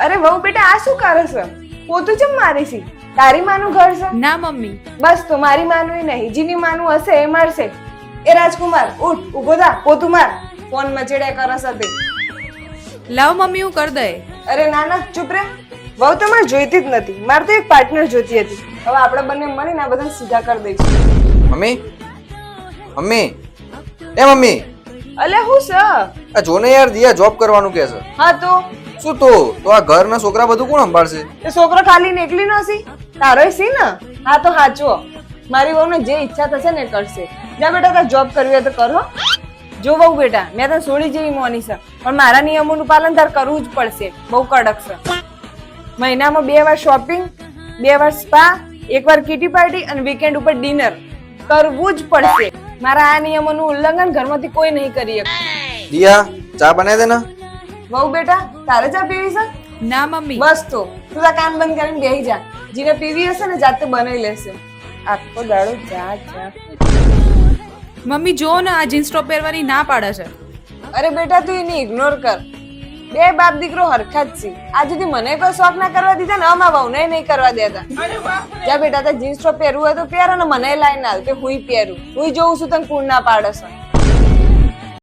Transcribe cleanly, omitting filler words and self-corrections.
અરે વહુ બેટા આ શું કરે છે? પોતું ચમ મારી છે? તારી માનું ઘર છે? ના મમ્મી. બસ તો મારી માનું નહીં, જીની માનું હશે એ મારશે. એ રાજકુમાર ઉઠ, ઊભો થા, પોતું માર. ફોન મચેડ્યા કરસ તે. લાવ મમ્મી હું કર દે. અરે ના ના ચૂપ રે. વહુ તો મારે જોઈતી જ નથી, મારે તો એક પાર્ટનર જોતી હતી. હવે આપણે બંને મળીને આ બધા સીધા કરી દઈશું. મમ્મી મમ્મી એ મમ્મી અલે હું છે? આ જો ને યાર દિયા જોબ કરવાનું કે છે. હા તો શું તો આ ઘરના છોકરા બધું કોણ સંભાળશે? એ છોકરો ખાલી ને એકલી નથી, તારોય સી ને. હા તો હાચવો, મારી વહુને જે ઈચ્છા થશે ને એ કરશે. જા બેટા તાર જોબ કરવી હોય તો કરો. જો વહુ બેટા મેં તને છોડી જેવી મોની છે, પણ મારા નિયમોનું પાલન તાર કરવું જ પડશે. બહુ કડક છે. મહિનામાં 2 વાર શોપિંગ, 2 વાર સ્પા, 1 વાર કિટી પાર્ટી અને વીકેન્ડ ઉપર ડિનર કરવું જ પડશે. મારા આ નિયમોનું ઉલ્લંઘન ઘરમાંથી કોઈ નહીં કરી શકે. દિયા ચા બનાવી દે ને. વહુ બેટા તારે ચા પીવી છે? ના મમ્મી. બસ તો તું તાર કામ બંધ કરીને બેહી જા. જીને પીવી હશે ને જાતે બનાવી લેશે. આખો દાડો જા જા. મમ્મી જો ને આ જીન્સ ટોપ પહેરવાની ના પાડે છે. અરે બેટા તું એને ઇગ્નોર કર. 2 બાપ દીકરો હરખા જ છે. આ સુધી મને કોઈ શોખ ના કરવા દીધા ને અમા વહુને નહીં કરવા દેતા. જા બેટા તાર જીન્સ ટોપ પહેરવું હોય તો પહેર અને મને લાઈને આલ કે હુંય પહેરું. હુંય જોઉં છું તને કુણ ના પાડે છે.